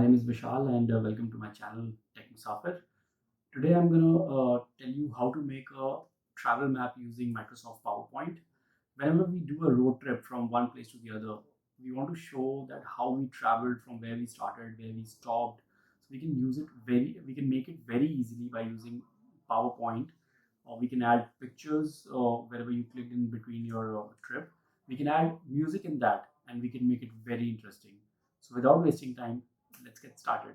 name is Vishal and welcome to my channel Tech Musafir. Today I'm going to tell you how to make a travel map using Microsoft PowerPoint. Whenever we do a road trip from one place to the other, we want to show that how we traveled from where we started, where we stopped. So we can make it very easily by using PowerPoint, or we can add pictures wherever you clicked in between your trip. We can add music in that and we can make it very interesting. So without wasting time, let's get started.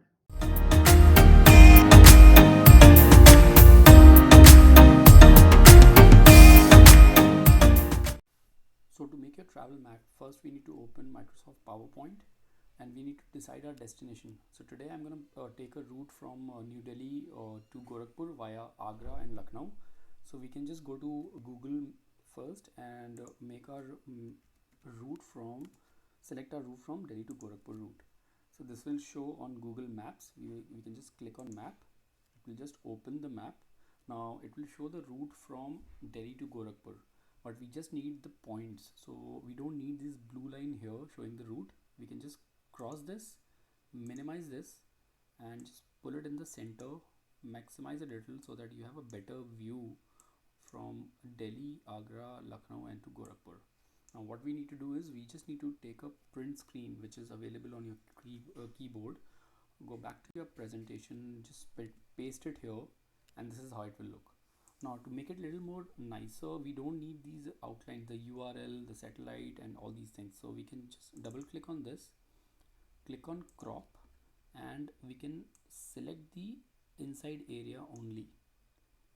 So to make your travel map, first we need to open Microsoft PowerPoint and we need to decide our destination. So today I'm going to take a route from New Delhi to Gorakhpur via Agra and Lucknow. So we can just go to Google first and make our route from select our route from Delhi to Gorakhpur route. So this will show on Google Maps. We can just click on map. It will just open the map. Now it will show the route from Delhi to Gorakhpur, but we just need the points. So we don't need this blue line here showing the route. We can just cross this, minimize this, and just pull it in the center, maximize a little so that you have a better view from Delhi, Agra, Lucknow, and to Gorakhpur. Now what we need to do is we just need to take a print screen which is available on your keyboard. Go back to your presentation, just paste it here, and this is how it will look. Now to make it a little more nicer, we don't need these outlines, the URL, the satellite, and all these things. So we can just double click on this, click on crop, and we can select the inside area only,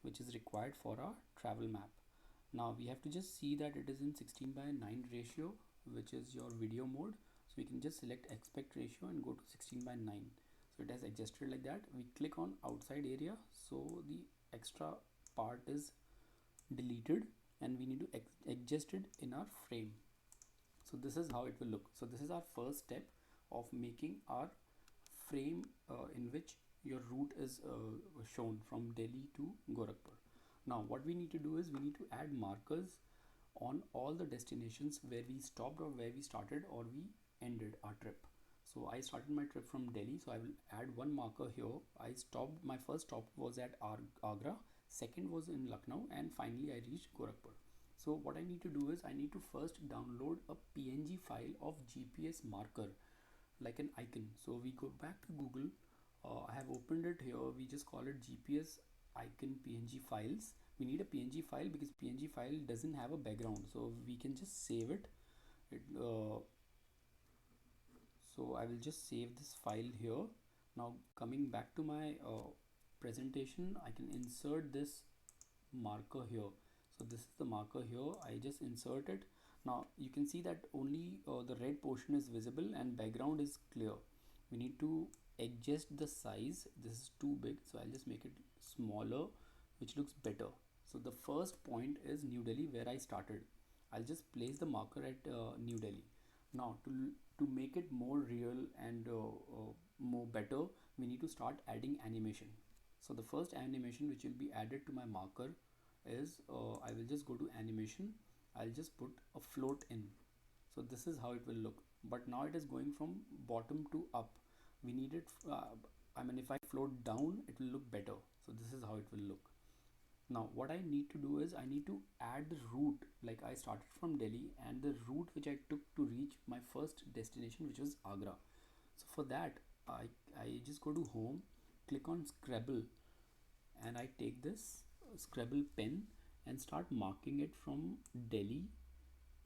which is required for our travel map. Now we have to just see that it is in 16:9 ratio, which is your video mode. So we can just select aspect ratio and go to 16:9. So it has adjusted like that. We click on outside area, so the extra part is deleted and we need to adjust it in our frame. So this is how it will look. So this is our first step of making our frame in which your route is shown from Delhi to Gorakhpur. Now what we need to do is we need to add markers on all the destinations where we stopped or where we started or we ended our trip. So I started my trip from Delhi, so I will add one marker here. My first stop was at Agra, second was in Lucknow, and finally I reached Gorakhpur. So what I need to do is I need to first download a PNG file of GPS marker, like an icon. So we go back to Google. I have opened it here. We just call it GPS icon PNG files. We need a PNG file because PNG file doesn't have a background, so we can just save it. So I will just save this file here. Now coming back to my presentation, I can insert this marker here. So this is the marker here. I just insert it. Now you can see that only the red portion is visible and background is clear. We need to adjust the size. This is too big, so I'll just make it smaller, which looks better. So the first point is New Delhi, where I started. I'll just place the marker at New Delhi. Now to make it more real and more better, we need to start adding animation. So the first animation which will be added to my marker is I will just go to animation. I'll just put a float in. So this is how it will look, but now it is going from bottom to up. We need it if I float down, it will look better. So this is how it will look. Now what I need to do is I need to add the route, like I started from Delhi and the route which I took to reach my first destination, which was Agra. So for that I just go to home, click on Scrabble, and I take this Scrabble pen and start marking it from Delhi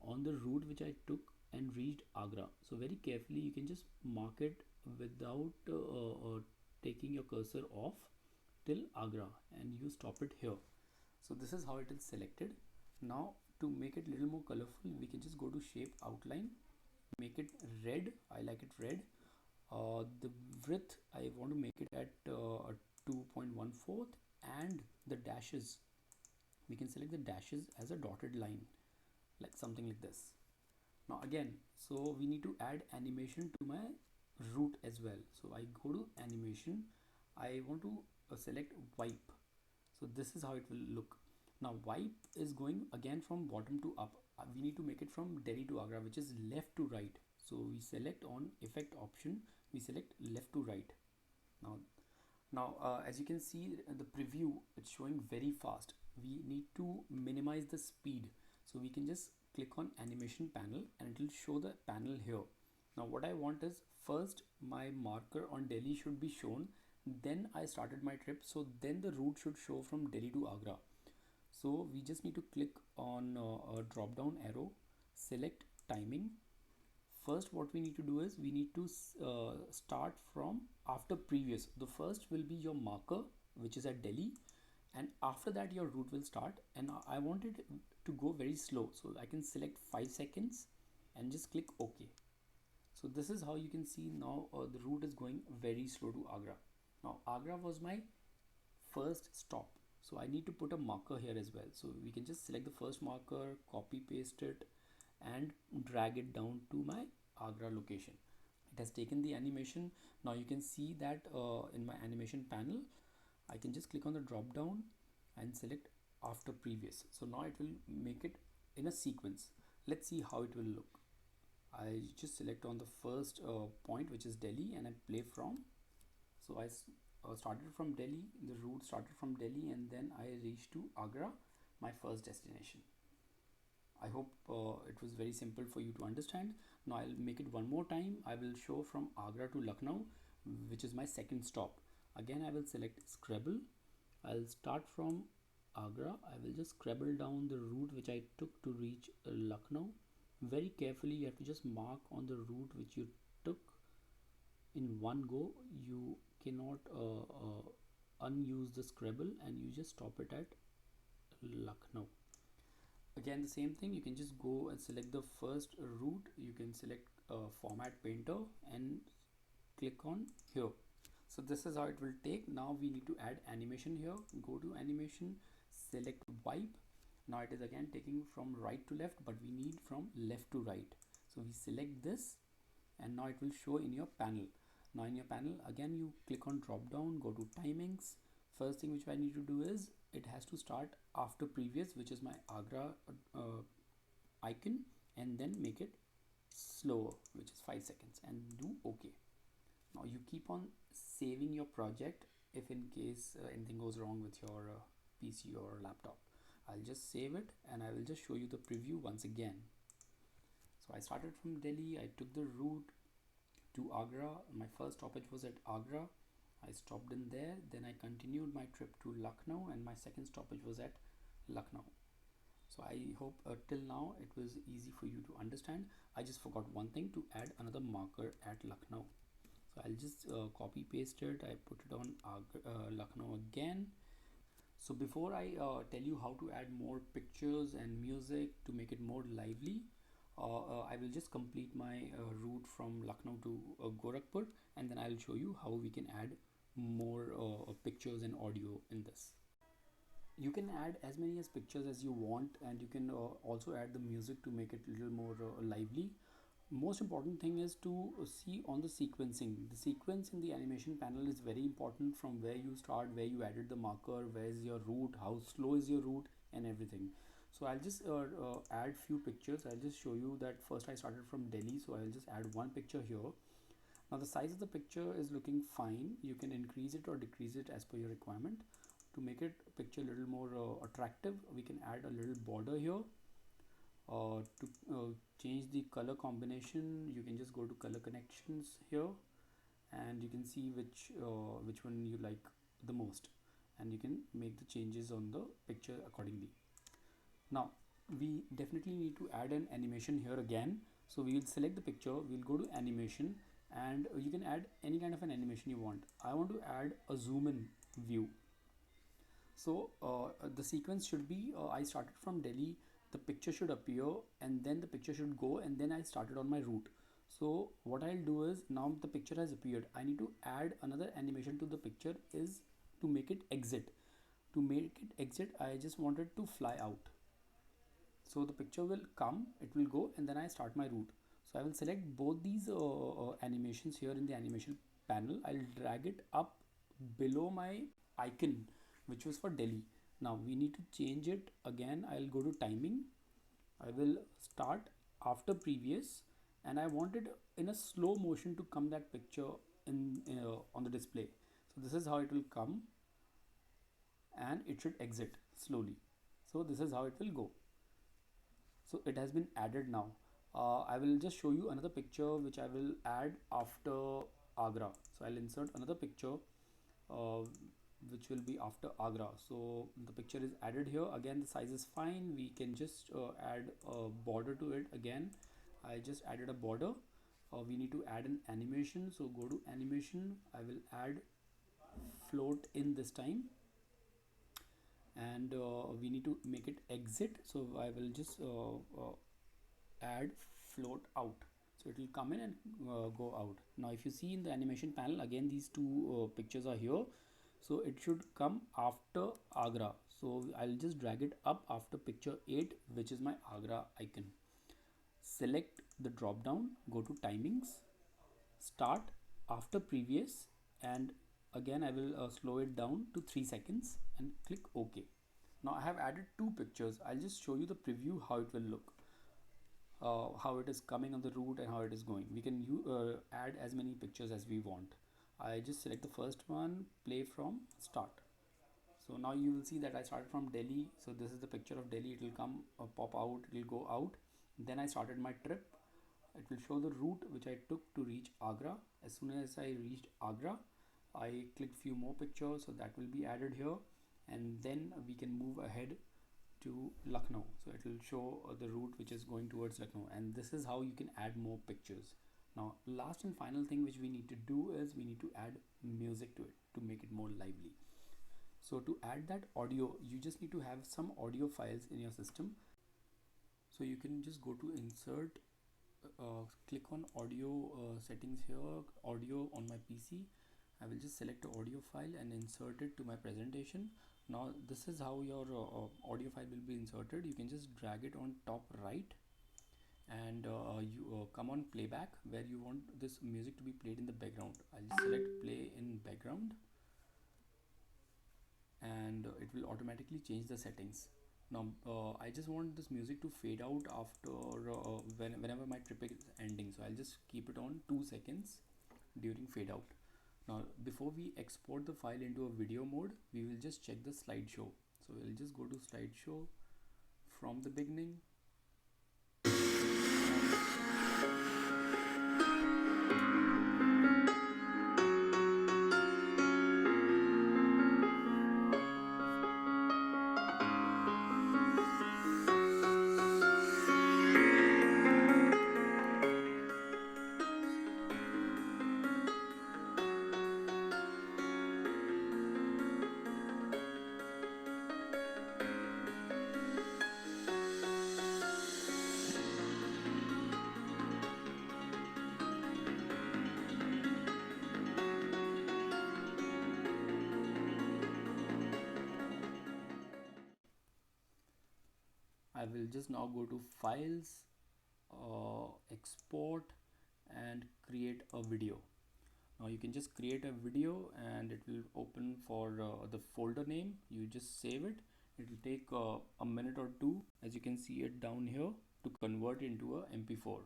on the route which I took and reached Agra. So very carefully you can just mark it without taking your cursor off till Agra, and you stop it here. So this is how it is selected. Now to make it a little more colorful, we can just go to shape outline, make it red. I like it red. The width I want to make it at 2.14, and the dashes, we can select the dashes as a dotted line, like something like this. Now again, so we need to add animation to my route as well. So I go to animation. I want to select wipe. So this is how it will look. Now wipe is going again from bottom to up. We need to make it from Delhi to Agra, which is left to right. So we select on effect option, we select left to right. Now as you can see the preview, it's showing very fast. We need to minimize the speed, so we can just click on animation panel and it will show the panel here. Now what I want is, first my marker on Delhi should be shown, then I started my trip, so then the route should show from Delhi to Agra. So we just need to click on a drop down arrow, select timing. First what we need to do is we need to start from after previous. The first will be your marker, which is at Delhi, and after that your route will start, and I want it to go very slow, so I can select 5 seconds and just click OK. So this is how you can see now the route is going very slow to Agra. Now Agra was my first stop, so I need to put a marker here as well. So we can just select the first marker, copy paste it and drag it down to my Agra location. It has taken the animation. Now you can see that in my animation panel I can just click on the drop down and select after previous. So now it will make it in a sequence. Let's see how it will look. I just select on the first point, which is Delhi, and I play from. So I started from Delhi, the route started from Delhi, and then I reached to Agra, my first destination. I hope it was very simple for you to understand. Now I'll make it one more time. I will show from Agra to Lucknow, which is my second stop. Again I will select Scrabble. I'll start from Agra. I will just scrabble down the route which I took to reach Lucknow. Very carefully you have to just mark on the route which you took in one go. You cannot unuse the Scrabble, and you just stop it at Lucknow. Again the same thing, you can just go and select the first route. You can select format painter and click on here. So this is how it will take. Now we need to add animation here. Go to animation, select wipe. Now it is again taking from right to left, but we need from left to right. So we select this and now it will show in your panel. Now in your panel again you click on drop down, go to timings. First thing which I need to do is it has to start after previous, which is my Agra icon, and then make it slower, which is 5 seconds, and do OK. Now you keep on saving your project if in case anything goes wrong with your PC or laptop. I'll just save it and I will just show you the preview once again. So I started from Delhi, I took the route to Agra. My first stoppage was at Agra. I stopped in there, then I continued my trip to Lucknow, and my second stoppage was at Lucknow. So I hope till now it was easy for you to understand. I just forgot one thing, to add another marker at Lucknow. So I'll just copy paste it. I put it on Lucknow again. So before I tell you how to add more pictures and music to make it more lively, I will just complete my route from Lucknow to Gorakhpur, and then I'll show you how we can add more pictures and audio in this. You can add as many as pictures as you want, and you can also add the music to make it a little more lively. Most important thing is to see on the sequencing. The sequence in the animation panel is very important, from where you start, where you added the marker, where is your route, how slow is your route, and everything. So I'll just add few pictures. I'll just show you that first I started from Delhi, so I'll just add one picture here. Now the size of the picture is looking fine. You can increase it or decrease it as per your requirement. To make it picture a little more attractive, we can add a little border here. To change the color combination, you can just go to color connections here, and you can see which one you like the most, and you can make the changes on the picture accordingly. Now we definitely need to add an animation here again. So we will select the picture, we'll go to animation, and you can add any kind of an animation you want. I want to add a zoom in view. So the sequence should be I started from Delhi, the picture should appear, and then the picture should go, and then I started on my route. So what I'll do is, now the picture has appeared, I need to add another animation to the picture, is to make it exit. To make it exit, I just wanted to fly out. So the picture will come, it will go, and then I start my route. So I will select both these animations here in the animation panel. I'll drag it up below my icon, which was for Delhi. Now we need to change it again. I'll go to timing. I will start after previous, and I wanted in a slow motion to come that picture in on the display. So this is how it will come, and it should exit slowly. So this is how it will go. So it has been added now. I will just show you another picture which I will add after Agra. So I'll insert another picture uh, which will be after Agra. So the picture is added here. Again, the size is fine. We can just add a border to it. Again, I just added a border. We need to add an animation, so go to animation. I will add float in this time, and we need to make it exit, so I will just add float out, so it will come in and go out. Now if you see in the animation panel, again these two pictures are here, so it should come after Agra. So I'll just drag it up after picture 8, which is my Agra icon. Select the drop down, go to timings, start after previous, and again I will slow it down to 3 seconds and click OK. Now I have added two pictures. I'll just show you the preview how it will look, how it is coming on the route and how it is going. We can add as many pictures as we want. I just select the first one, play from start. So now you will see that I started from Delhi. So this is the picture of Delhi. It will come pop out, it will go out. Then I started my trip. It will show the route which I took to reach Agra. As soon as I reached Agra, I clicked few more pictures, so that will be added here, and then we can move ahead to Lucknow. So it will show the route which is going towards Lucknow, and this is how you can add more pictures. Now last and final thing which we need to do is we need to add music to it to make it more lively. So to add that audio, you just need to have some audio files in your system. So you can just go to insert, click on audio settings here, audio on my PC. I will just select the audio file and insert it to my presentation. Now this is how your audio file will be inserted. You can just drag it on top right, and you come on playback where you want this music to be played in the background. I'll just select play in background, and it will automatically change the settings. Now I just want this music to fade out after whenever my trip is ending, so I'll just keep it on 2 seconds during fade out. Now before we export the file into a video mode, we will just check the slideshow. So we'll just go to slideshow from the beginning. I will just now go to files, export, and create a video. Now you can just create a video and it will open for the folder name. You just save it. It will take a minute or two, as you can see it down here, to convert into a MP4.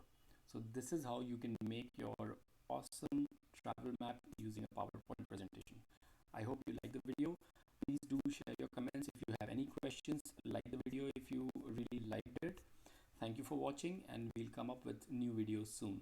So this is how you can make your awesome travel map using a PowerPoint presentation. I hope you like the video. Please do share your comments if you have any questions. Like the video if you really liked it. Thank you for watching, and we'll come up with new videos soon.